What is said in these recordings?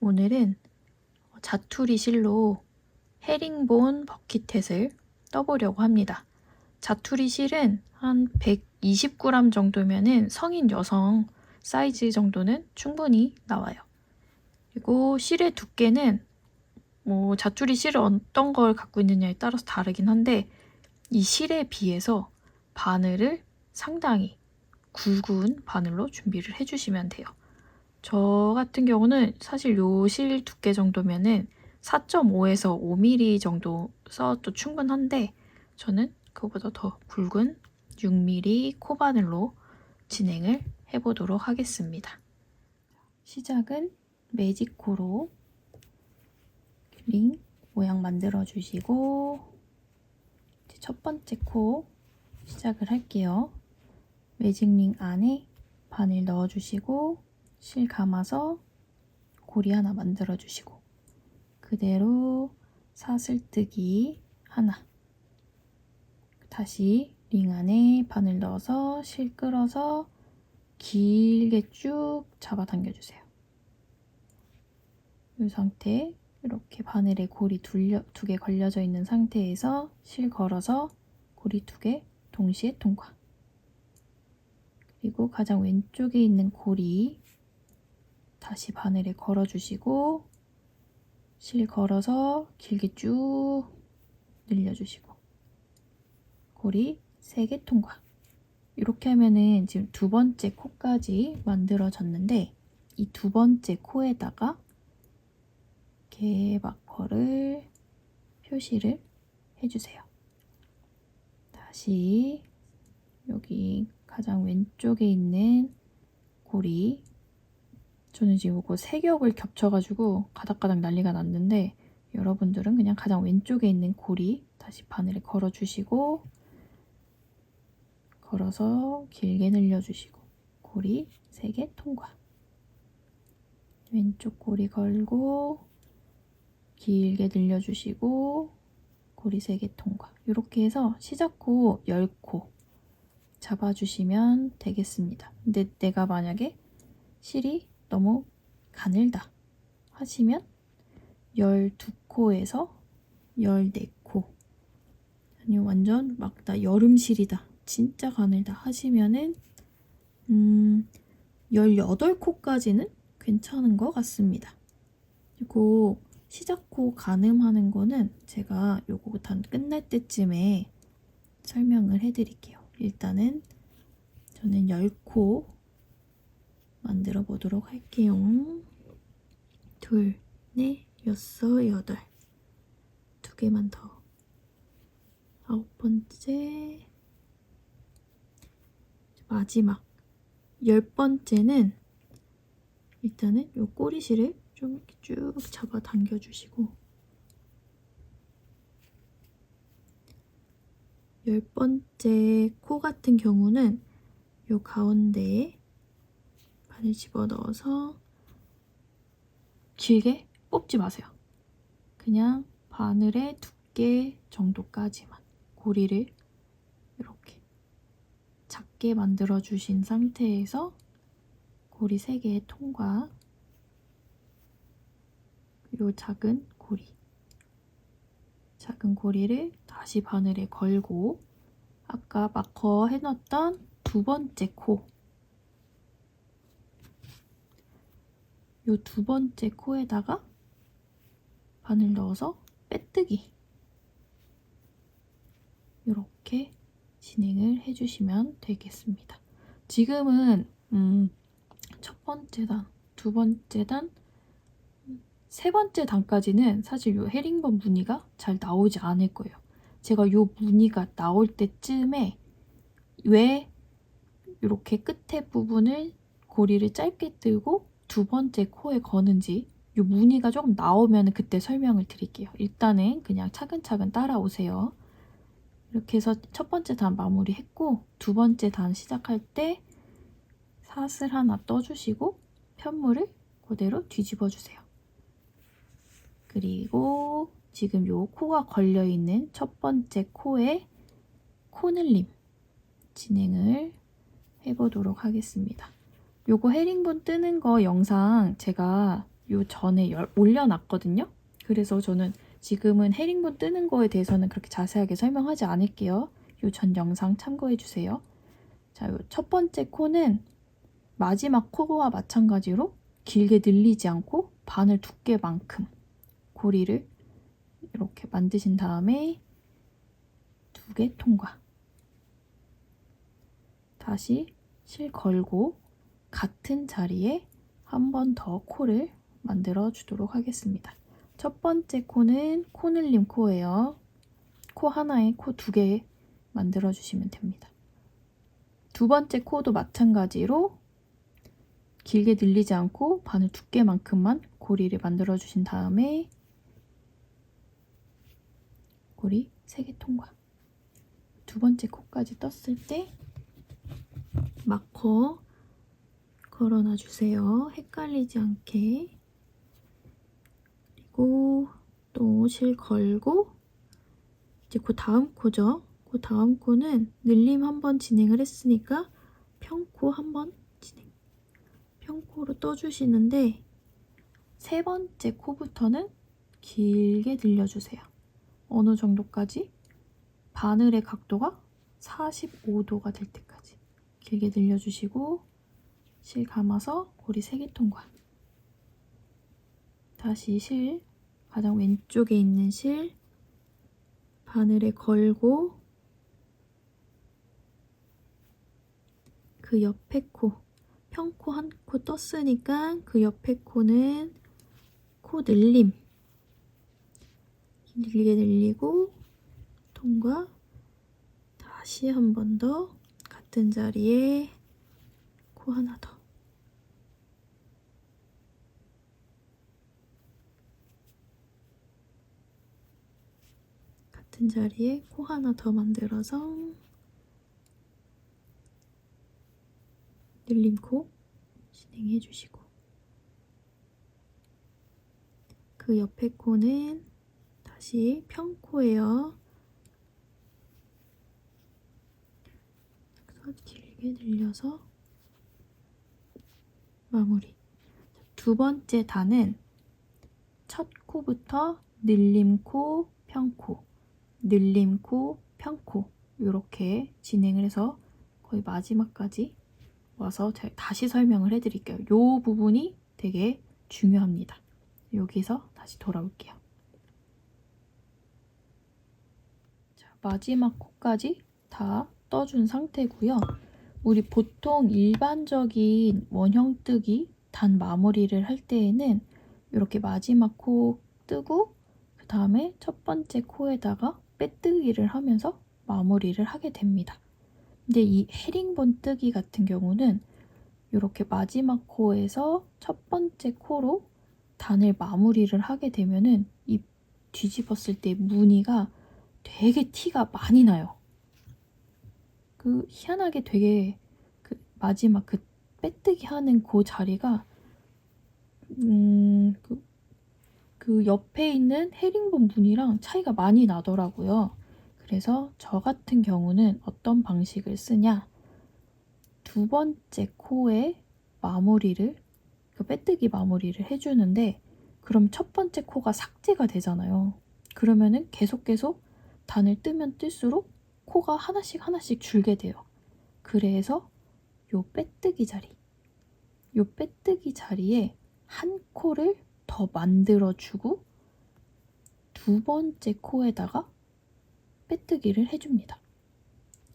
오늘은 자투리 실로 헤링본 버킷햇을 떠보려고 합니다. 자투리 실은 한 120g 정도면은 성인 여성 사이즈 정도는 충분히 나와요. 그리고 실의 두께는 자투리 실을 어떤 걸 갖고 있느냐에 따라서 다르긴 한데 이 실에 비해서 바늘을 상당히 굵은 바늘로 준비를 해주시면 돼요. 저 같은 경우는 사실 요 실 두께 정도면은 4.5에서 5mm 정도 써도 충분한데 저는 그거보다 더 굵은 6mm 코바늘로 진행을 해보도록 하겠습니다. 시작은 매직코로 링 모양 만들어 주시고 첫 번째 코 시작을 할게요. 매직링 안에 바늘 넣어 주시고 실 감아서 고리 하나 만들어 주시고 그대로 사슬뜨기 하나, 다시 링 안에 바늘 넣어서 실 끌어서 길게 쭉 잡아당겨 주세요. 이 상태 이렇게 바늘에 고리 두 개 걸려져 있는 상태에서 실 걸어서 고리 두 개 동시에 통과. 그리고 가장 왼쪽에 있는 고리 다시 바늘에 걸어주시고 실 걸어서 길게 쭉 늘려주시고 고리 3개 통과. 이렇게 하면은 지금 두 번째 코까지 만들어졌는데 이 두 번째 코에다가 개박퍼를 표시를 해주세요. 다시 여기 가장 왼쪽에 있는 고리, 저는 지금 이거 세 겹을 겹쳐가지고 가닥가닥 난리가 났는데 여러분들은 그냥 가장 왼쪽에 있는 고리 다시 바늘에 걸어주시고 걸어서 길게 늘려주시고 고리 3개 통과. 왼쪽 고리 걸고 길게 늘려주시고 고리 3개 통과. 이렇게 해서 시작코 10코 잡아주시면 되겠습니다. 근데 내가 만약에 실이 너무 가늘다 하시면 12코에서 14코, 아니 완전 막 나 여름실이다 진짜 가늘다 하시면은 18코까지는 괜찮은 것 같습니다. 그리고 시작코 가늠하는 거는 제가 요거 다 끝날 때쯤에 설명을 해드릴게요. 일단은 저는 10코 만들어 보도록 할게요. 둘, 넷, 여섯, 여덟. 2개만 더. 9번째. 마지막 10번째는 일단은 요 꼬리실을 좀 이렇게 쭉 잡아 당겨 주시고 10번째 코 같은 경우는 요 가운데에 바늘 집어넣어서 길게 뽑지 마세요. 그냥 바늘의 두께 정도까지만 고리를 이렇게 작게 만들어 주신 상태에서 고리 3개 통과. 요 작은 고리를 다시 바늘에 걸고 아까 마커 해놨던 두 번째 코, 요 두 번째 코에다가 바늘 넣어서 빼뜨기 이렇게 진행을 해주시면 되겠습니다. 지금은 첫 번째 단, 두 번째 단, 세 번째 단까지는 사실 요 헤링본 무늬가 잘 나오지 않을 거예요. 제가 요 무늬가 나올 때쯤에 왜 이렇게 끝에 부분을 고리를 짧게 뜨고 두 번째 코에 거는지 요 무늬가 조금 나오면 그때 설명을 드릴게요. 일단은 그냥 차근차근 따라오세요. 이렇게 해서 첫 번째 단 마무리했고 두 번째 단 시작할 때 사슬 하나 떠주시고 편물을 그대로 뒤집어 주세요. 그리고 지금 요 코가 걸려있는 첫 번째 코에 코늘림 진행을 해보도록 하겠습니다. 요거 헤링본 뜨는 거 영상 제가 요 전에 올려놨거든요. 그래서 저는 지금은 헤링본 뜨는 거에 대해서는 그렇게 자세하게 설명하지 않을게요. 요 전 영상 참고해주세요. 자, 요 첫 번째 코는 마지막 코와 마찬가지로 길게 늘리지 않고 바늘 두께만큼 고리를 이렇게 만드신 다음에 2개 통과. 다시 실 걸고 같은 자리에 한 번 더 코를 만들어 주도록 하겠습니다. 첫 번째 코는 코늘림 코예요. 코 하나에 코 2개 만들어 주시면 됩니다. 두 번째 코도 마찬가지로 길게 늘리지 않고 바늘 두께만큼만 고리를 만들어 주신 다음에 고리 3개 통과. 두 번째 코까지 떴을 때 마커 걸어놔 주세요. 헷갈리지 않게. 그리고 또 실 걸고 이제 그 다음 코죠. 그 다음 코는 늘림 한번 진행을 했으니까 평코 한번 진행. 평코로 떠주시는데 세 번째 코부터는 길게 늘려주세요. 어느 정도까지? 바늘의 각도가 45도가 될 때까지 길게 늘려주시고 실 감아서 고리 3개 통과. 다시 실 가장 왼쪽에 있는 실 바늘에 걸고 그 옆에 코 평코 한 코 떴으니까 그 옆에 코는 코 늘림 길게 늘리고 통과. 다시 한 번 더 같은 자리에 코 하나 더. 같은 자리에 코 하나 더 만들어서 늘림 코 진행해 주시고 그 옆에 코는 다시 평코예요. 길게 늘려서 마무리. 두 번째 단은 첫 코부터 늘림코, 평코, 늘림코, 평코 이렇게 진행을 해서 거의 마지막까지 와서 제가 다시 설명을 해드릴게요. 이 부분이 되게 중요합니다. 여기서 다시 돌아올게요. 자, 마지막 코까지 다 떠준 상태고요. 우리 보통 일반적인 원형뜨기 단 마무리를 할 때에는 이렇게 마지막 코 뜨고 그 다음에 첫 번째 코에다가 빼뜨기를 하면서 마무리를 하게 됩니다. 근데 이 헤링본 뜨기 같은 경우는 이렇게 마지막 코에서 첫 번째 코로 단을 마무리를 하게 되면은 이 뒤집었을 때 무늬가 되게 티가 많이 나요. 그 희한하게 되게 그 마지막 그 빼뜨기 하는 그 자리가 그 옆에 있는 헤링본 무늬랑 차이가 많이 나더라고요. 그래서 저 같은 경우는 어떤 방식을 쓰냐, 두 번째 코에 마무리를 그 빼뜨기 마무리를 해주는데 그럼 첫 번째 코가 삭제가 되잖아요. 그러면은 계속 단을 뜨면 뜰수록 코가 하나씩 하나씩 줄게 돼요. 그래서 요 빼뜨기 자리에 한 코를 더 만들어주고 두 번째 코에다가 빼뜨기를 해줍니다.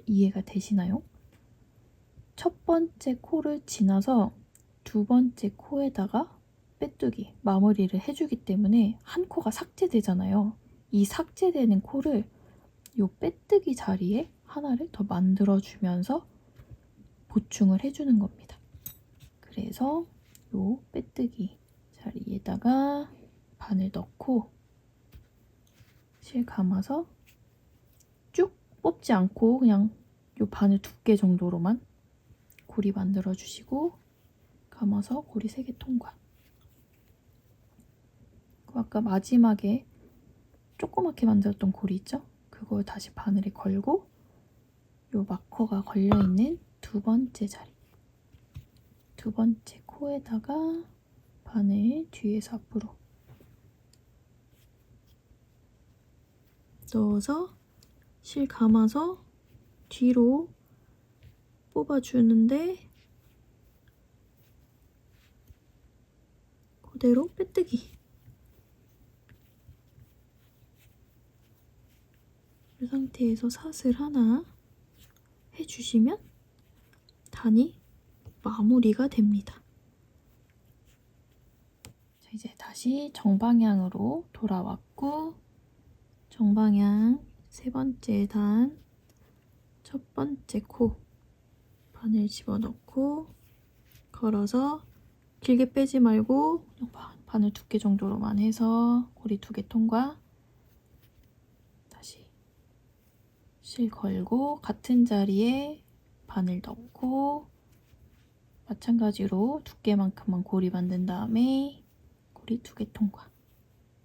이해가 되시나요? 첫 번째 코를 지나서 두 번째 코에다가 빼뜨기, 마무리를 해주기 때문에 한 코가 삭제되잖아요. 이 삭제되는 코를 요 빼뜨기 자리에 하나를 더 만들어주면서 보충을 해주는 겁니다. 그래서 요 빼뜨기 자리에다가 바늘 넣고 실 감아서 쭉 뽑지 않고 그냥 요 바늘 두께 정도로만 고리 만들어 주시고 감아서 고리 3개 통과. 아까 마지막에 조그맣게 만들었던 고리 있죠? 그걸 다시 바늘에 걸고 요 마커가 걸려있는 두 번째 자리, 두 번째 코에다가 바늘 뒤에서 앞으로 넣어서 실 감아서 뒤로 뽑아주는데 그대로 빼뜨기. 이 상태에서 사슬 하나 해주시면 단이 마무리가 됩니다. 자, 이제 다시 정방향으로 돌아왔고 정방향 세 번째 단 첫 번째 코 바늘 집어넣고 걸어서 길게 빼지 말고 바늘 두께 정도로만 해서 고리 2개 통과. 다시 실 걸고 같은 자리에 바늘 넣고 마찬가지로 두께만큼만 고리 만든 다음에 고리 2개 통과,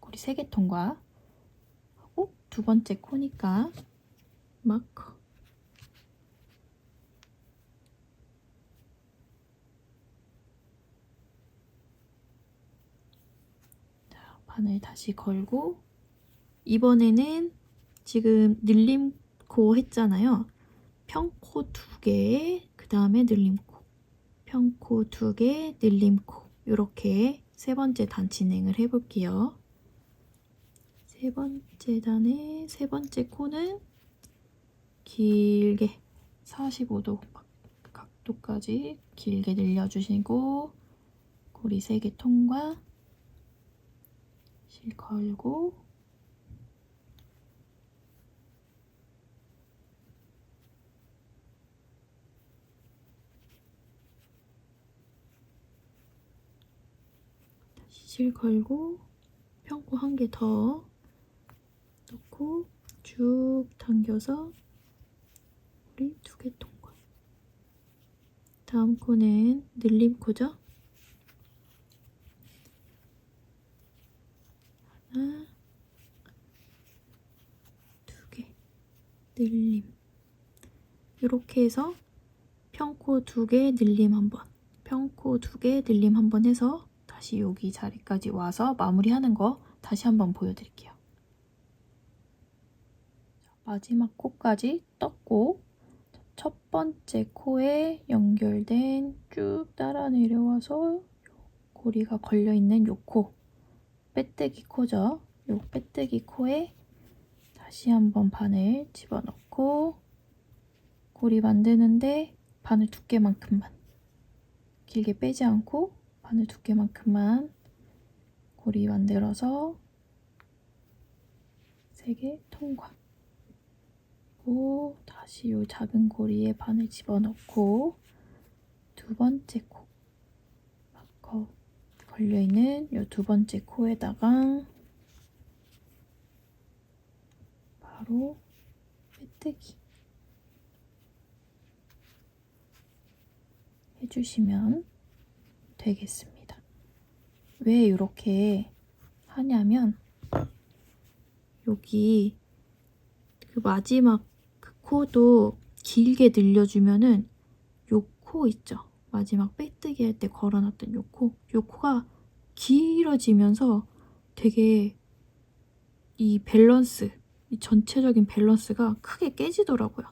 고리 3개 통과 하고 두 번째 코니까 마커. 자, 바늘 다시 걸고 이번에는 지금 늘림코 했잖아요. 평코 2개, 그 다음에 늘림코, 평코 2개, 늘림코 이렇게 세 번째 단 진행을 해볼게요. 세 번째 단의 세 번째 코는 길게 45도 각도까지 길게 늘려주시고 고리 3개 통과, 실 걸고 다시 실 걸고 평코 1개 더 넣고 쭉 당겨서 고리 2개 통과. 다음 코는 늘림코죠. 하나, 2개, 늘림. 이렇게 해서 평코 2개, 늘림 1번, 평코 2개, 늘림 1번 해서 다시 여기 자리까지 와서 마무리하는 거 다시 한번 보여드릴게요. 마지막 코까지 떴고 첫 번째 코에 연결된 쭉 따라 내려와서 고리가 걸려있는 요 코, 빼뜨기 코죠. 요 빼뜨기 코에 다시 한번 바늘 집어넣고 고리 만드는데 바늘 두께만큼만, 길게 빼지 않고 바늘 두께만큼만 고리 만들어서 3개 통과. 그리고 다시 요 작은 고리에 바늘 집어넣고 두 번째 코 마커 걸려있는 요 두 번째 코에다가 바로 빼뜨기 해주시면 되겠습니다. 왜 이렇게 하냐면 여기 그 마지막 그 코도 길게 늘려주면은 요 코 있죠? 마지막 빼뜨기 할 때 걸어놨던 요 코가 길어지면서 되게 이 밸런스, 이 전체적인 밸런스가 크게 깨지더라고요.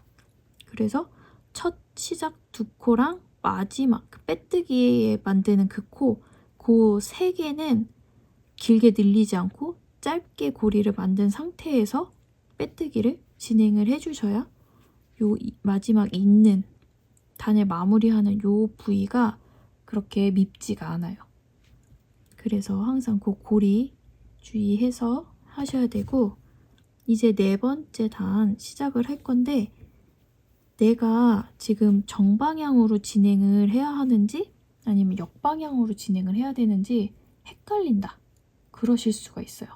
그래서 첫 시작 2코랑 마지막 그 빼뜨기에 만드는 그 코, 그 3개는 길게 늘리지 않고 짧게 고리를 만든 상태에서 빼뜨기를 진행을 해주셔야 요 마지막 있는 단을 마무리하는 요 부위가 그렇게 밉지가 않아요. 그래서 항상 그 고리 주의해서 하셔야 되고, 이제 네 번째 단 시작을 할 건데 내가 지금 정방향으로 진행을 해야 하는지 아니면 역방향으로 진행을 해야 되는지 헷갈린다, 그러실 수가 있어요.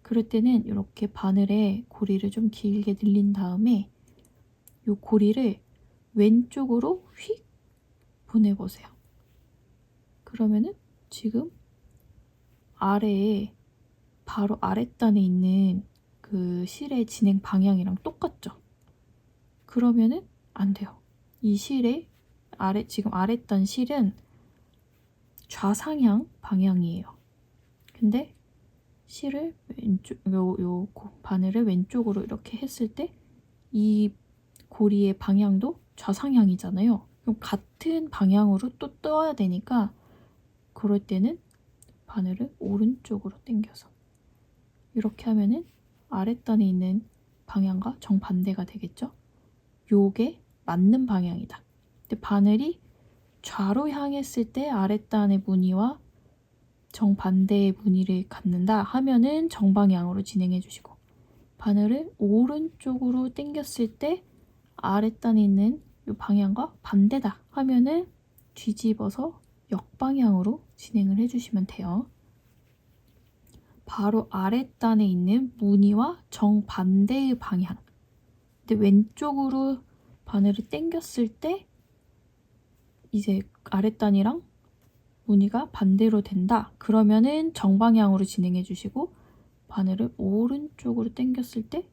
그럴 때는 이렇게 바늘에 고리를 좀 길게 늘린 다음에 이 고리를 왼쪽으로 휙 보내보세요. 그러면은 지금 아래에 바로 아랫단에 있는 그 실의 진행 방향이랑 똑같죠? 그러면은 안 돼요. 이 실의 지금 아랫단 실은 좌상향 방향이에요. 근데 실을 바늘을 왼쪽으로 이렇게 했을 때 이 고리의 방향도 좌상향이잖아요. 그럼 같은 방향으로 또 떠야 되니까 그럴 때는 바늘을 오른쪽으로 당겨서 이렇게 하면은 아랫단에 있는 방향과 정반대가 되겠죠? 요게 맞는 방향이다. 근데 바늘이 좌로 향했을 때 아랫단의 무늬와 정반대의 무늬를 갖는다 하면은 정방향으로 진행해 주시고, 바늘을 오른쪽으로 당겼을 때 아랫단에 있는 이 방향과 반대다 하면은 뒤집어서 역방향으로 진행을 해주시면 돼요. 바로 아랫단에 있는 무늬와 정반대의 방향. 근데 왼쪽으로 바늘을 당겼을 때 이제 아랫단이랑 무늬가 반대로 된다. 그러면은 정방향으로 진행해 주시고, 바늘을 오른쪽으로 당겼을 때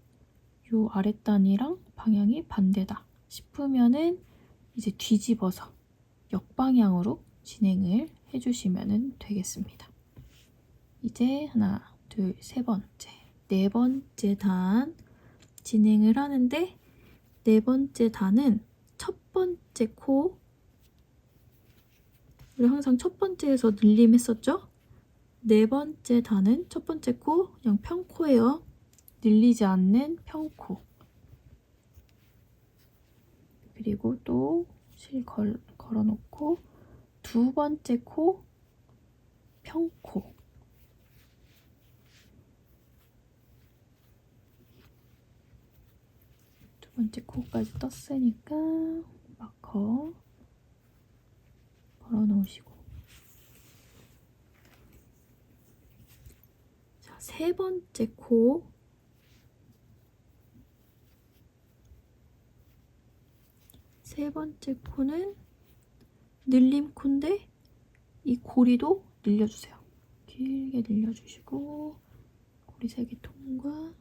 요 아랫단이랑 방향이 반대다 싶으면은 이제 뒤집어서 역방향으로 진행을 해주시면 되겠습니다. 이제 하나, 둘, 세 번째, 네 번째 단 진행을 하는데, 네 번째 단은 첫 번째 코, 우리 항상 첫 번째에서 늘림 했었죠? 네 번째 단은 첫 번째 코 그냥 평코예요. 늘리지 않는 평코. 그리고 또 실 걸어놓고 두 번째 코 평코. 두 번째 코까지 떴으니까 마커 걸어놓으시고, 자, 세 번째 코, 세 번째 코는 늘림 코인데 이 고리도 늘려주세요. 길게 늘려주시고, 고리 3개 통과,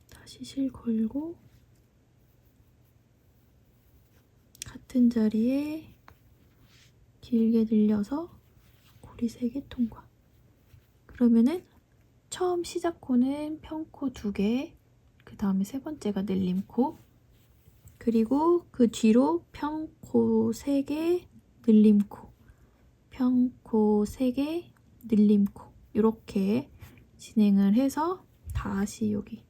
다시 실 걸고 같은 자리에 길게 늘려서 고리 3개 통과. 그러면은 처음 시작 코는 평코 2개, 그 다음에 세 번째가 늘림코, 그리고 그 뒤로 평코 3개, 늘림코, 평코 3개, 늘림코, 이렇게 진행을 해서 다시 여기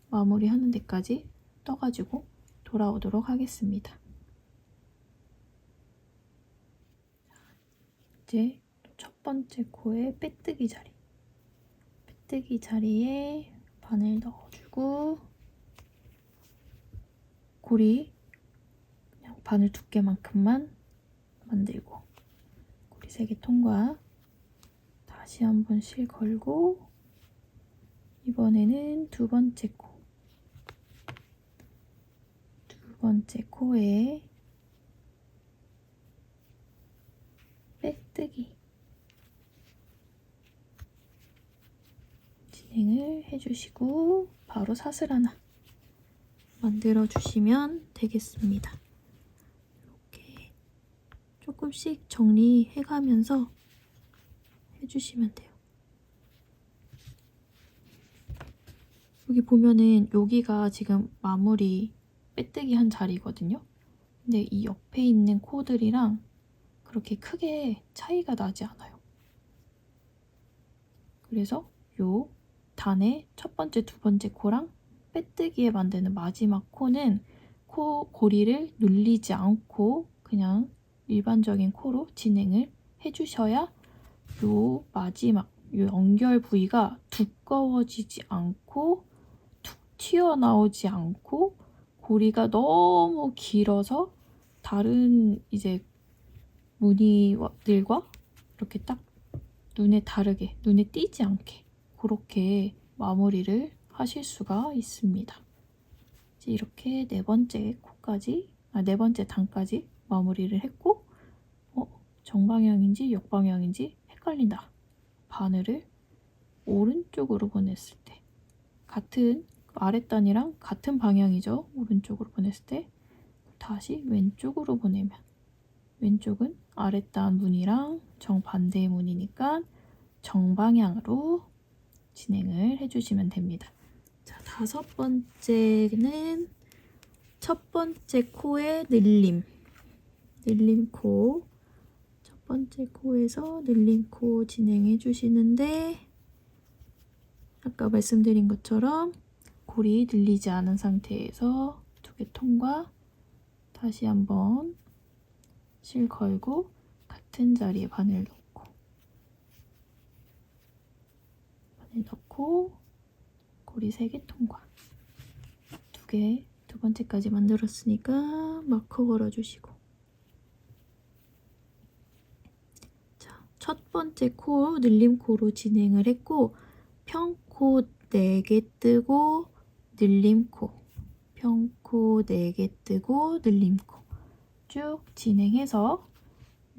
마무리하는 데까지 떠가지고 돌아오도록 하겠습니다. 이제 첫 번째 코의 빼뜨기 자리, 빼뜨기 자리에 바늘 넣어주고, 고리 그냥 바늘 두께만큼만 만들고, 고리 3개 통과, 다시 한번 실 걸고, 이번에는 두 번째 코, 두 번째 코에 빼뜨기 진행을 해주시고 바로 사슬 하나 만들어 주시면 되겠습니다. 이렇게 조금씩 정리해 가면서 해주시면 돼요. 여기 보면은 여기가 지금 마무리 빼뜨기 한 자리거든요. 근데 이 옆에 있는 코들이랑 그렇게 크게 차이가 나지 않아요. 그래서 요 단의 첫 번째, 두 번째 코랑 빼뜨기에 만드는 마지막 코는 코 고리를 눌리지 않고 그냥 일반적인 코로 진행을 해주셔야 요 마지막 요 연결 부위가 두꺼워지지 않고 툭 튀어나오지 않고 고리가 너무 길어서 다른 이제 무늬들과 이렇게 딱 눈에 다르게, 눈에 띄지 않게 그렇게 마무리를 하실 수가 있습니다. 이제 이렇게 네 번째 코까지, 네 번째 단까지 마무리를 했고, 정방향인지 역방향인지 헷갈린다. 바늘을 오른쪽으로 보냈을 때, 같은 아랫단이랑 같은 방향이죠. 오른쪽으로 보냈을 때 다시 왼쪽으로 보내면 왼쪽은 아랫단 문이랑 정반대의 문이니까 정방향으로 진행을 해주시면 됩니다. 자, 5번째는 첫 번째 코의 늘림 코, 첫 번째 코에서 늘림 코 진행해 주시는데 아까 말씀드린 것처럼 골이 늘리지 않은 상태에서 2개 통과, 다시 한번 실 걸고 같은 자리에 바늘 넣고 고리 3개 통과. 2개, 두 번째까지 만들었으니까 마커 걸어주시고. 자, 첫 번째 코 늘림 코로 진행을 했고 평코 4개 뜨고 늘림 코, 평코 4개 뜨고 늘림 코 쭉 진행해서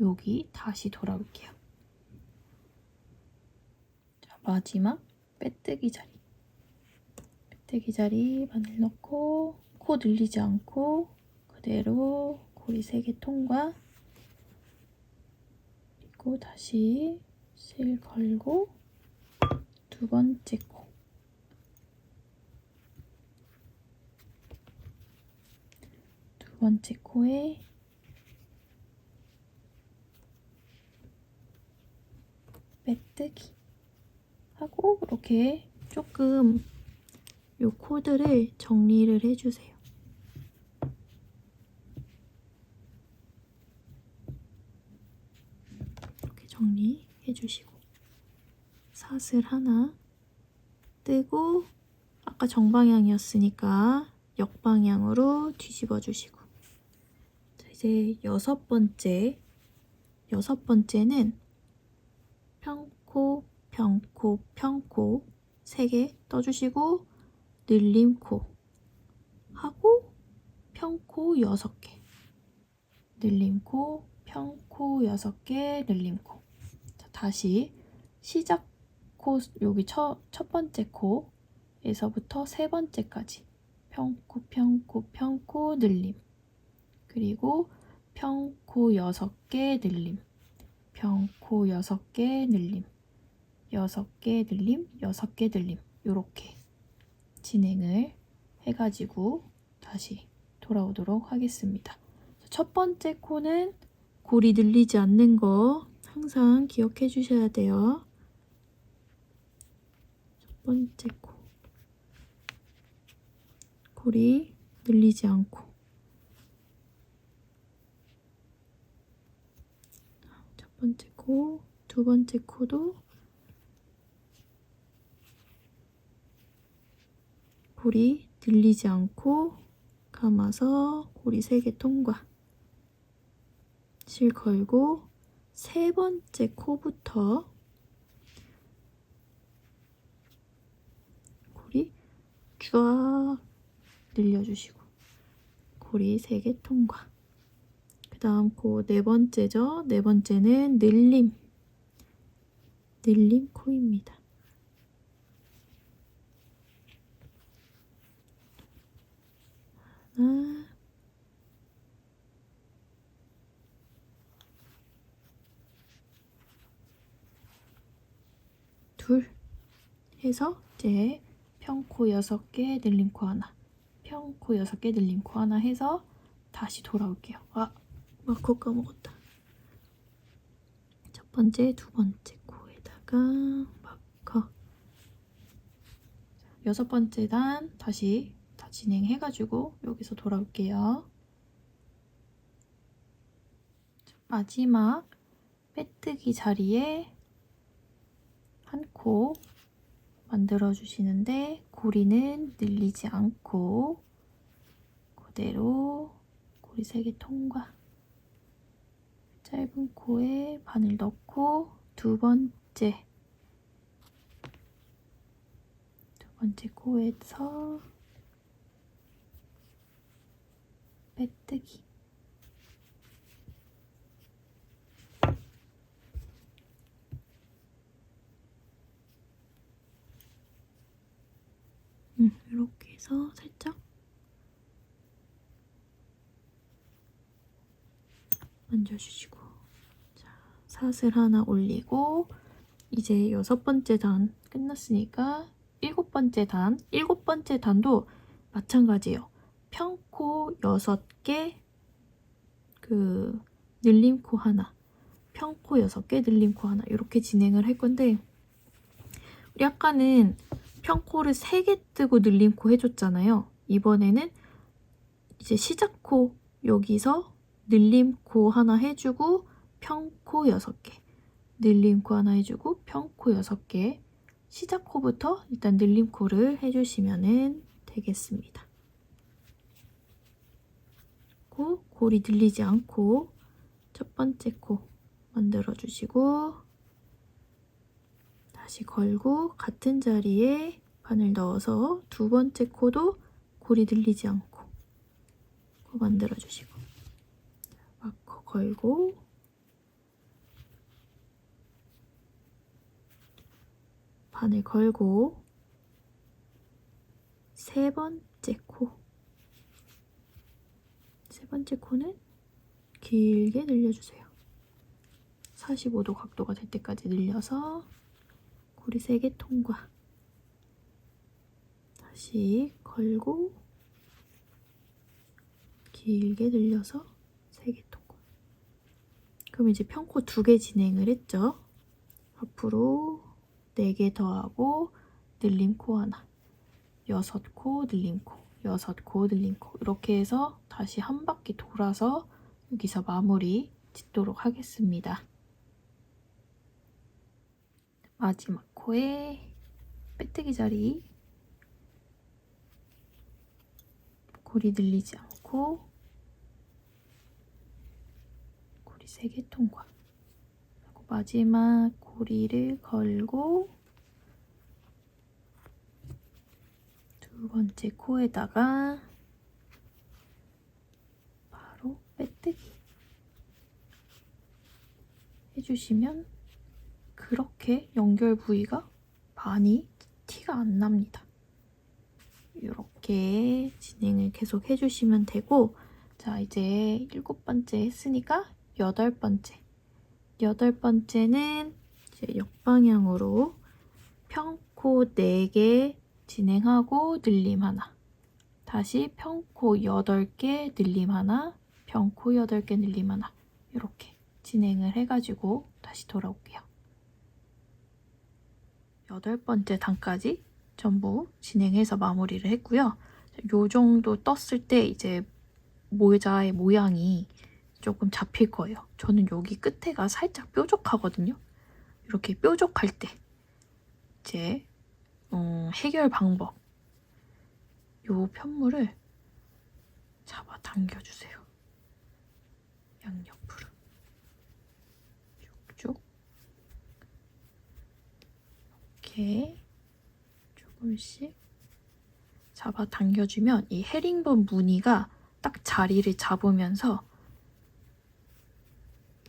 여기 다시 돌아올게요. 자, 마지막 빼뜨기 자리 바늘 넣고 코 늘리지 않고 그대로 고리 3개 통과, 그리고 다시 실 걸고 두 번째 코, 두 번째 코에 빼뜨기 하고 이렇게 조금 요 코드를 정리를 해주세요. 이렇게 정리해 주시고 사슬 하나 뜨고 아까 정방향이었으니까 역방향으로 뒤집어 주시고. 자, 이제 여섯 번째는 평코, 평코, 평코 3개 떠주시고 늘림 코 하고 평코 6개, 늘림 코, 평코 6개, 늘림 코. 자, 다시 시작 코, 여기 첫 번째 코에서부터 3번째까지 평코, 평코, 평코, 늘림, 그리고 평코 6개, 늘림, 평코 6개, 늘림, 6개, 늘림, 6개, 늘림, 요렇게 진행을 해가지고 다시 돌아오도록 하겠습니다. 첫 번째 코는 골이 늘리지 않는 거 항상 기억해 주셔야 돼요. 첫 번째 코, 골이 늘리지 않고. 첫 번째 코, 두 번째 코도 골이 늘리지 않고 감아서 고리 3개 통과, 실 걸고 3번째 코부터 고리 쫙 늘려주시고 고리 3개 통과. 그 다음 코 4번째죠. 4번째는 늘림 코입니다. 하나, 둘 해서 이제 평코 6개, 늘림 코 하나, 평코 6개, 늘림 코 하나 해서 다시 돌아올게요. 마커 까먹었다. 첫 번째, 두 번째 코에다가 마커. 6번째 단 다시 다 진행해가지고 여기서 돌아올게요. 마지막 빼뜨기 자리에 한 코 만들어 주시는데 고리는 늘리지 않고 그대로 고리 3개 통과, 짧은 코에 바늘 넣고 두 번째 코에서 빼뜨기. 이렇게 해서 살짝 만져주시고 샷을 하나 올리고 이제 6번째 단 끝났으니까 7번째 단. 7번째 단도 마찬가지예요. 평코 6개, 늘림코 하나, 평코 6개, 늘림코 하나 이렇게 진행을 할 건데 우리 아까는 평코를 3개 뜨고 늘림코 해줬잖아요. 이번에는 이제 시작코 여기서 늘림코 하나 해주고 평코 6개, 늘림코 하나 해주고 평코 6개, 시작코부터 일단 늘림코를 해주시면 되겠습니다. 골이 들리지 않고 첫 번째 코 만들어주시고 다시 걸고 같은 자리에 바늘 넣어서 두 번째 코도 골이 들리지 않고 코 만들어주시고 마커 걸고 바늘 걸고 세 번째 코는 길게 늘려주세요. 45도 각도가 될 때까지 늘려서 고리 3개 통과. 다시 걸고 길게 늘려서 3개 통과. 그럼 이제 평코 2개 진행을 했죠. 앞으로 4개 더하고 늘림코 하나, 6코 늘림코, 6코 늘림코 이렇게 해서 다시 한 바퀴 돌아서 여기서 마무리 짓도록 하겠습니다. 마지막 코에 빼뜨기 자리 고리 늘리지 않고 고리 3개 통과. 그리고 마지막 고리를 걸고 두 번째 코에다가 바로 빼뜨기 해주시면 그렇게 연결 부위가 많이 티가 안 납니다. 이렇게 진행을 계속 해주시면 되고, 자 이제 7번째 했으니까 8번째. 8번째는 이제 역방향으로 평코 4개 진행하고 늘림 하나, 다시 평코 8개 늘림 하나, 평코 8개 늘림 하나 이렇게 진행을 해가지고 다시 돌아올게요. 8번째 단까지 전부 진행해서 마무리를 했고요. 요 정도 떴을 때 이제 모자의 모양이 조금 잡힐 거예요. 저는 여기 끝에가 살짝 뾰족하거든요. 이렇게 뾰족할 때 이제 해결 방법, 요 편물을 잡아 당겨주세요. 양옆으로 쭉쭉 이렇게 조금씩 잡아 당겨주면 이 헤링본 무늬가 딱 자리를 잡으면서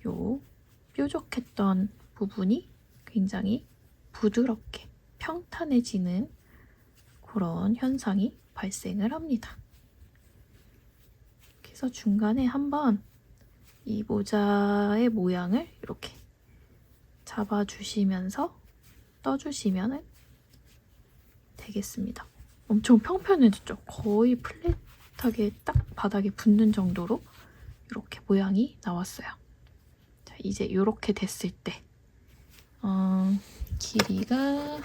요 뾰족했던 부분이 굉장히 부드럽게 평탄해지는 그런 현상이 발생을 합니다. 그래서 중간에 한번 이 모자의 모양을 이렇게 잡아주시면서 떠주시면 되겠습니다. 엄청 평평해졌죠? 거의 플랫하게 딱 바닥에 붙는 정도로 이렇게 모양이 나왔어요. 자, 이제 이렇게 됐을 때 길이가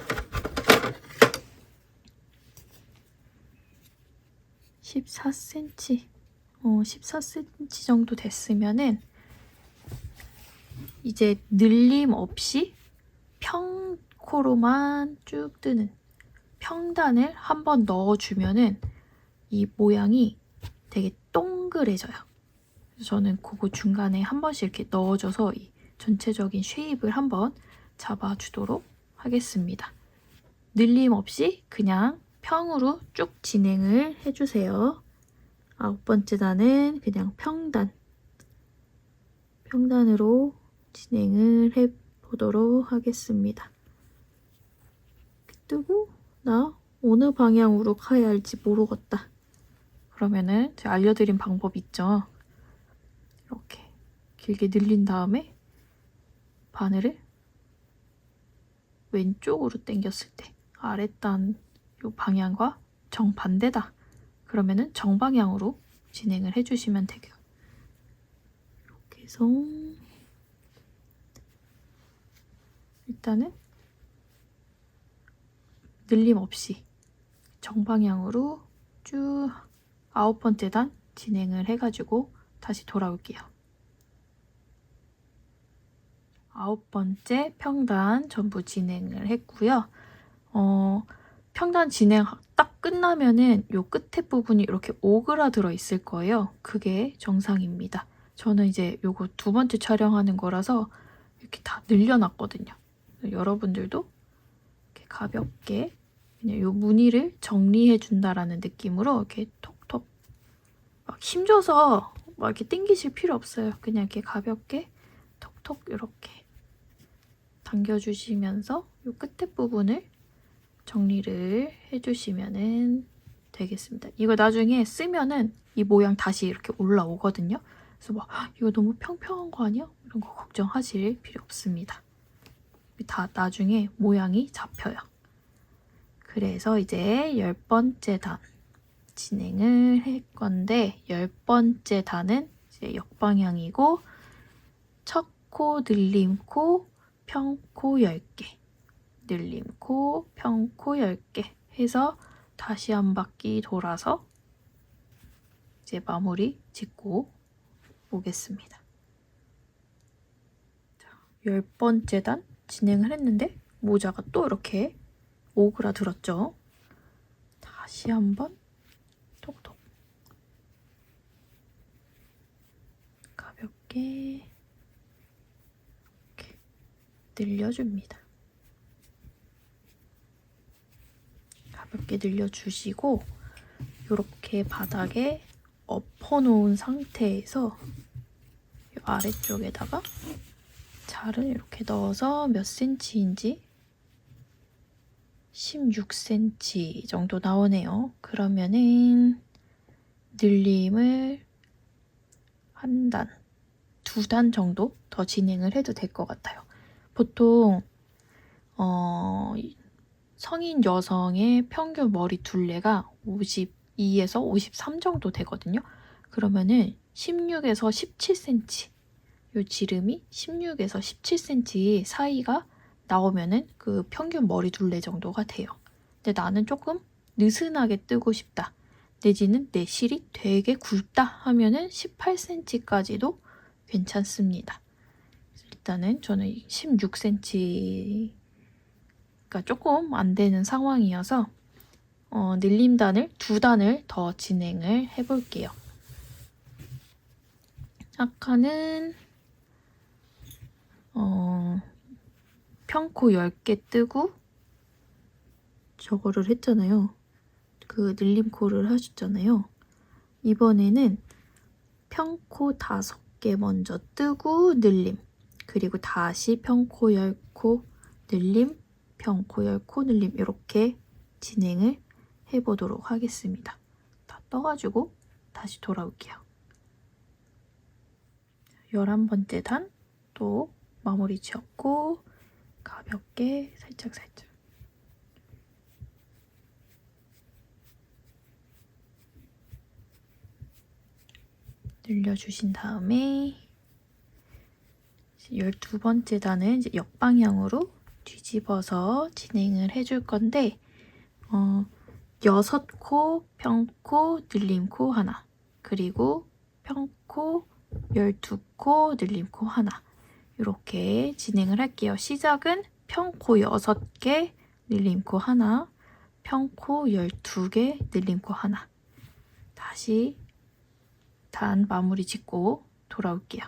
14cm 14cm 정도 됐으면은 이제 늘림 없이 평코로만 쭉 뜨는 평단을 한번 넣어주면은 이 모양이 되게 동그래져요. 그래서 저는 그거 중간에 한 번씩 이렇게 넣어줘서 이 전체적인 쉐입을 한번 잡아주도록 하겠습니다. 늘림 없이 그냥 평으로 쭉 진행을 해주세요. 9번째 단은 그냥 평단으로 진행을 해보도록 하겠습니다. 뜨고 나 어느 방향으로 가야 할지 모르겠다. 그러면은 제가 알려드린 방법 있죠? 이렇게 길게 늘린 다음에 바늘을 왼쪽으로 당겼을 때 아랫단 요 방향과 정반대다. 그러면은 정방향으로 진행을 해주시면 되고요. 이렇게 해서 일단은 늘림 없이 정방향으로 쭉 9번째 단 진행을 해가지고 다시 돌아올게요. 9번째 평단 전부 진행을 했고요. 평단 진행 딱 끝나면은 요 끝에 부분이 이렇게 오그라들어 있을 거예요. 그게 정상입니다. 저는 이제 요거 2번째 촬영하는 거라서 이렇게 다 늘려놨거든요. 여러분들도 이렇게 가볍게 그냥 요 무늬를 정리해 준다라는 느낌으로 이렇게 톡톡 막 힘줘서 막 이렇게 당기실 필요 없어요. 그냥 이렇게 가볍게 톡톡 이렇게 당겨주시면서 요 끝에 부분을 정리를 해주시면 되겠습니다. 이거 나중에 쓰면은 이 모양 다시 이렇게 올라오거든요. 그래서 막 이거 너무 평평한 거 아니야? 이런 거 걱정하실 필요 없습니다. 다 나중에 모양이 잡혀요. 그래서 이제 10번째 단 진행을 할 건데 10번째 단은 이제 역방향이고 첫 코, 늘림 코, 평코 10개 늘림 코, 평코 10개 해서 다시 한 바퀴 돌아서 이제 마무리 짓고 오겠습니다. 10번째 단 진행을 했는데 모자가 또 이렇게 오그라들었죠. 다시 한번 톡톡 가볍게 이렇게 늘려줍니다. 가볍게 늘려주시고 이렇게 바닥에 엎어놓은 상태에서 이 아래쪽에다가 잘을 이렇게 넣어서 몇 cm인지 16cm 정도 나오네요. 그러면은 늘림을 한 단, 2단 정도 더 진행을 해도 될 것 같아요. 보통 성인 여성의 평균 머리 둘레가 52에서 53 정도 되거든요. 그러면은 16에서 17cm, 요 지름이 16에서 17cm 사이가 나오면은 그 평균 머리 둘레 정도가 돼요. 근데 나는 조금 느슨하게 뜨고 싶다. 내지는 내 실이 되게 굵다 하면은 18cm까지도 괜찮습니다. 일단은 저는 16cm가 조금 안 되는 상황이어서 늘림단을 2단을 더 진행을 해볼게요. 아까는 평코 10개 뜨고 저거를 했잖아요. 그 늘림코를 하셨잖아요. 이번에는 평코 5개 먼저 뜨고 늘림, 그리고 다시 평코 10코 늘림, 평코 10코 늘림 이렇게 진행을 해보도록 하겠습니다. 다 떠가지고 다시 돌아올게요. 11번째 단 또 마무리 지었고 가볍게 살짝 늘려주신 다음에 12번째 단은 이제 역방향으로 뒤집어서 진행을 해줄 건데 6코 평코 늘림코 하나, 그리고 평코 12코 늘림코 하나 이렇게 진행을 할게요. 시작은 평코 6개 늘림코 하나, 평코 12개 늘림코 하나. 다시 단 마무리 짓고 돌아올게요.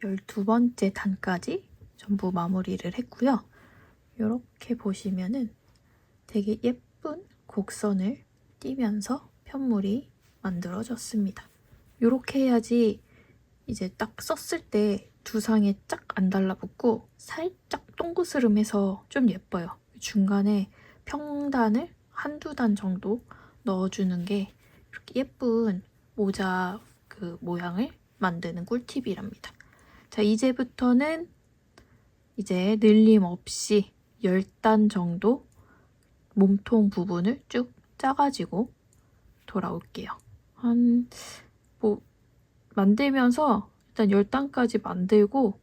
12번째 단까지 전부 마무리를 했고요. 이렇게 보시면은 되게 예쁜 곡선을 띄면서 편물이 만들어졌습니다. 이렇게 해야지 이제 딱 썼을 때 두상에 쫙 안 달라붙고 살짝 동그스름해서 좀 예뻐요. 중간에 평단을 한두 단 정도 넣어주는 게 이렇게 예쁜 모자 그 모양을 만드는 꿀팁이랍니다. 자, 이제부터는 이제 늘림 없이 10단 정도 몸통 부분을 쭉 짜가지고 돌아올게요. 만들면서 일단 10단까지 만들고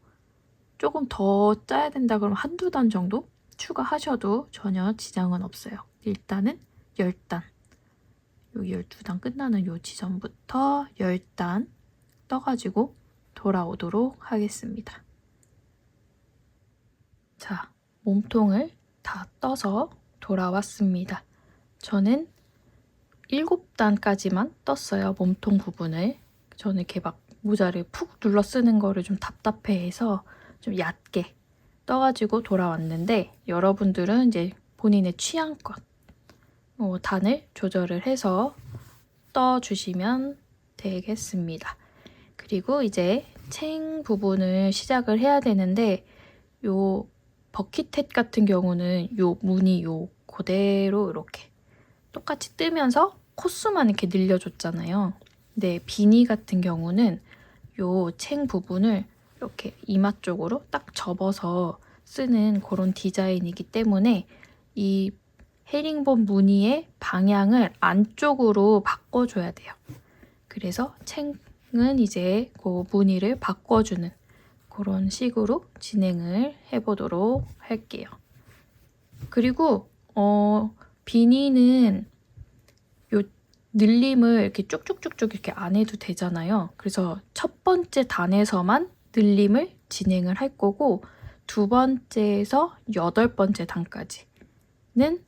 조금 더 짜야 된다 그러면 한두 단 정도 추가하셔도 전혀 지장은 없어요. 일단은 10단. 요 12단 끝나는 요 지점부터 10단 떠가지고 돌아오도록 하겠습니다. 자, 몸통을 다 떠서 돌아왔습니다. 저는 7단까지만 떴어요. 몸통 부분을. 저는 이렇게 막 모자를 푹 눌러 쓰는 거를 좀 답답해해서 좀 얕게 떠가지고 돌아왔는데, 여러분들은 이제 본인의 취향껏 단을 조절을 해서 떠주시면 되겠습니다. 그리고 이제 챙 부분을 시작을 해야 되는데, 요 버킷햇 같은 경우는 요 무늬 요 그대로 이렇게 똑같이 뜨면서 코스만 이렇게 늘려줬잖아요. 근데 비니 같은 경우는 요 챙 부분을 이렇게 이마 쪽으로 딱 접어서 쓰는 그런 디자인이기 때문에 이 헤링본 무늬의 방향을 안쪽으로 바꿔줘야 돼요. 그래서 챙은 이제 그 무늬를 바꿔주는 그런 식으로 진행을 해보도록 할게요. 그리고 비니는 요 늘림을 이렇게 쭉쭉쭉쭉 이렇게 안 해도 되잖아요. 그래서 첫 번째 단에서만 늘림을 진행을 할 거고, 두 번째에서 8번째 단까지는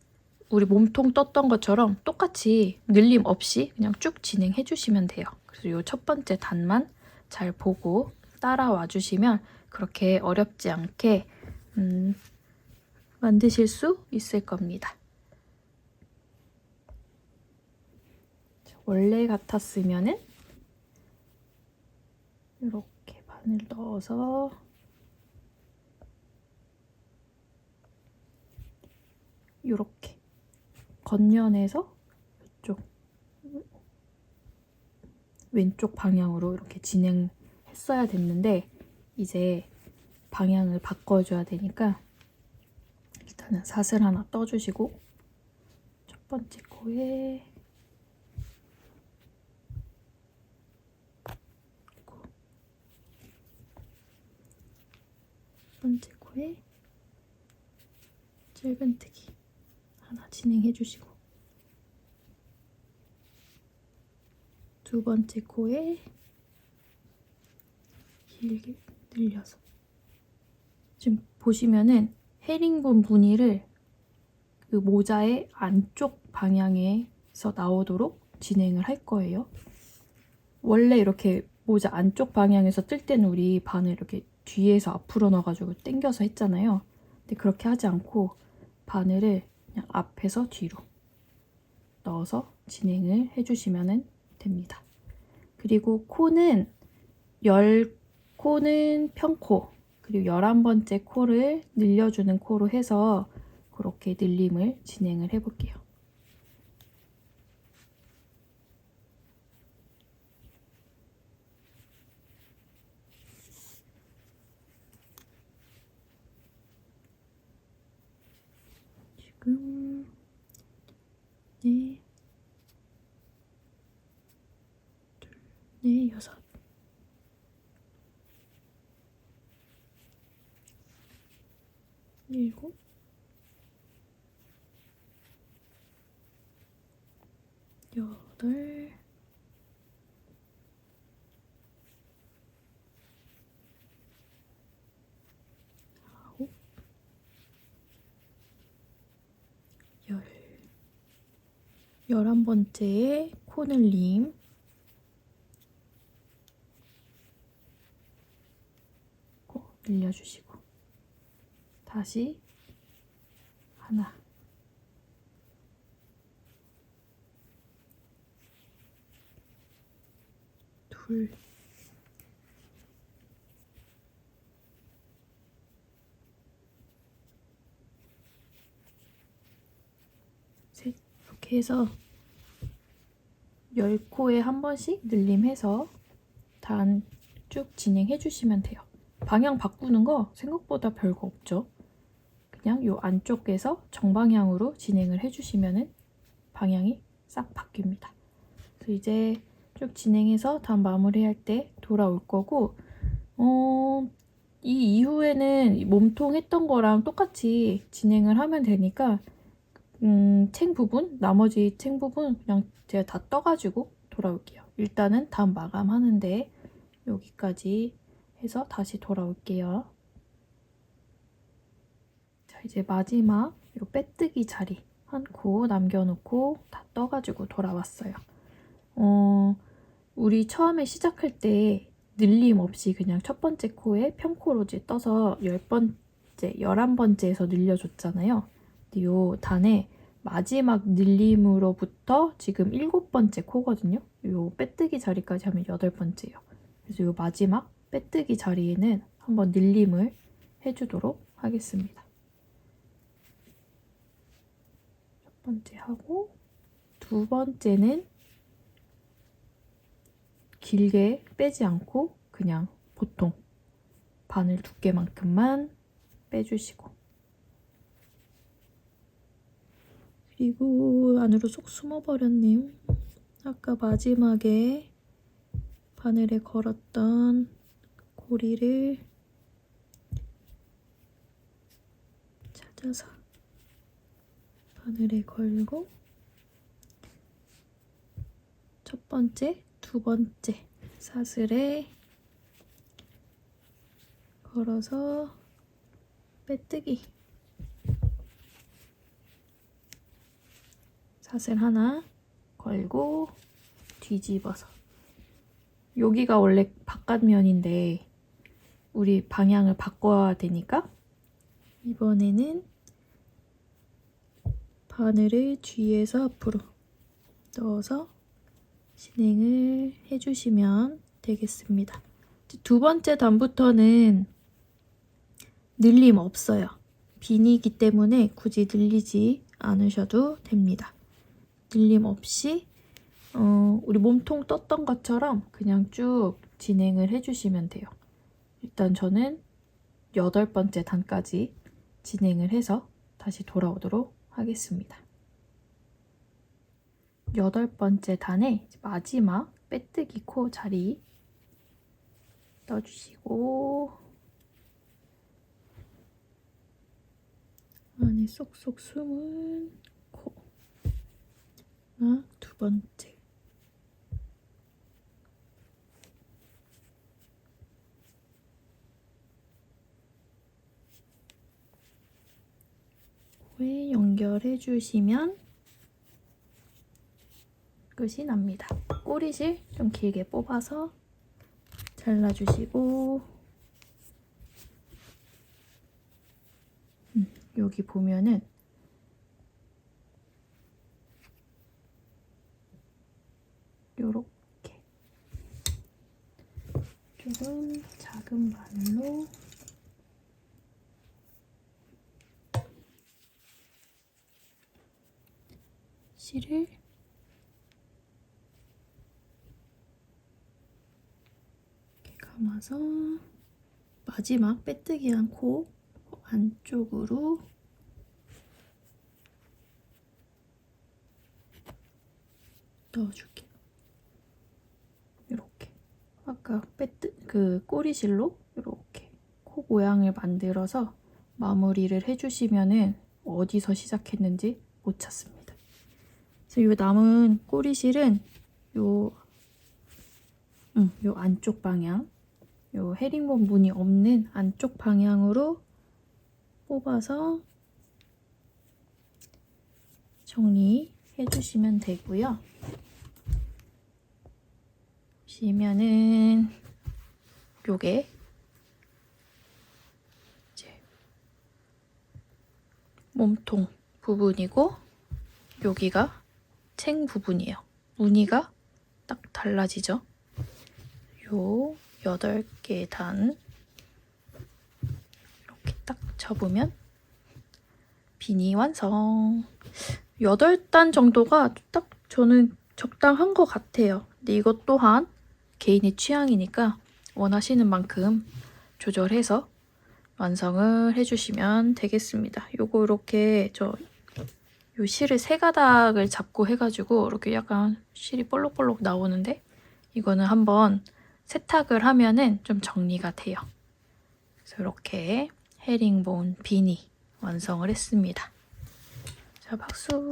우리 몸통 떴던 것처럼 똑같이 늘림 없이 그냥 쭉 진행해 주시면 돼요. 그래서 요 첫 번째 단만 잘 보고 따라와 주시면 그렇게 어렵지 않게 만드실 수 있을 겁니다. 원래 같았으면은 이렇게 바늘 넣어서 이렇게 겉면에서 이쪽 왼쪽 방향으로 이렇게 진행했어야 됐는데, 이제 방향을 바꿔줘야 되니까 일단은 사슬 하나 떠주시고, 첫 번째 코에 첫 번째 코에 짧은뜨기 하나 진행해 주시고, 두 번째 코에 길게 늘려서, 지금 보시면은 헤링본 무늬를 그 모자의 안쪽 방향에서 나오도록 진행을 할 거예요. 원래 이렇게 모자 안쪽 방향에서 뜰 때는 우리 바늘 이렇게 뒤에서 앞으로 넣어가지고 당겨서 했잖아요. 근데 그렇게 하지 않고 바늘을 그냥 앞에서 뒤로 넣어서 진행을 해주시면 됩니다. 그리고 코는 10코는 평코, 그리고 11번째 코를 늘려주는 코로 해서 그렇게 늘림을 진행을 해볼게요. 지금 네, 둘, 넷, 6, 7, 8, 9, 10. 11번째에 코늘림, 코 늘려주시고, 다시 하나, 둘, 셋. 이렇게 해서 10코에 한 번씩 늘림해서 단 쭉 진행해 주시면 돼요. 방향 바꾸는 거 생각보다 별거 없죠. 그냥 요 안쪽에서 정방향으로 진행을 해주시면은 방향이 싹 바뀝니다. 그래서 이제 쭉 진행해서 다음 마무리할 때 돌아올 거고, 이 이후에는 몸통 했던 거랑 똑같이 진행을 하면 되니까 챙 부분, 나머지 챙 부분 그냥 제가 다 떠가지고 돌아올게요. 일단은 다음 마감하는데 여기까지 해서 다시 돌아올게요. 자, 이제 마지막 요 빼뜨기 자리 한 코 남겨놓고 다 떠가지고 돌아왔어요. 우리 처음에 시작할 때 늘림 없이 그냥 첫 번째 코에 평코로지 떠서 10번째, 11번째에서 늘려줬잖아요. 근데 요 단에 마지막 늘림으로부터 지금 7번째 코거든요. 요 빼뜨기 자리까지 하면 8번째예요. 그래서 요 마지막 빼뜨기 자리에는 한번 늘림을 해주도록 하겠습니다. 첫 번째 하고, 두 번째는 길게 빼지 않고 그냥 보통 바늘 두께만큼만 빼주시고, 그리고 안으로 쏙 숨어버렸네요. 아까 마지막에 바늘에 걸었던 고리를 찾아서 바늘에 걸고 첫 번째, 두 번째 사슬에 걸어서 빼뜨기, 사슬 하나 걸고 뒤집어서, 여기가 원래 바깥면인데 우리 방향을 바꿔야 되니까 이번에는 바늘을 뒤에서 앞으로 넣어서 진행을 해주시면 되겠습니다. 두 번째 단부터는 늘림 없어요. 비니기 때문에 굳이 늘리지 않으셔도 됩니다. 늘림 없이 우리 몸통 떴던 것처럼 그냥 쭉 진행을 해주시면 돼요. 일단 저는 8번째 단까지 진행을 해서 다시 돌아오도록 하겠습니다. 8번째 단의 마지막 빼뜨기 코 자리 떠주시고, 안에 쏙쏙 숨은 코, 두 번째, 코에 연결해 주시면 끝이 납니다. 꼬리실 좀 길게 뽑아서 잘라주시고, 여기 보면은 요렇게 조금 작은 바늘로 실을 이렇게 감아서 마지막 빼뜨기한 코 안쪽으로 넣어줄게요. 이렇게 아까 그 꼬리실로 이렇게 코 모양을 만들어서 마무리를 해주시면은 어디서 시작했는지 못 찾습니다. 그래서 이 남은 꼬리실은 요 안쪽 방향, 요 헤링본 무늬 없는 안쪽 방향으로 뽑아서 정리해 주시면 되고요. 보시면은 요게 이제 몸통 부분이고, 여기가 챙 부분이에요. 무늬가 딱 달라지죠. 요 8개 단 이렇게 딱 접으면 비니 완성. 8단 정도가 딱 저는 적당한 것 같아요. 근데 이것 또한 개인의 취향이니까 원하시는 만큼 조절해서 완성을 해주시면 되겠습니다. 요거 이렇게 요 실을 세 가닥을 잡고 해가지고 이렇게 약간 실이 볼록볼록 나오는데 이거는 한번 세탁을 하면은 좀 정리가 돼요. 그래서 이렇게 헤링본 비니 완성을 했습니다. 자, 박수!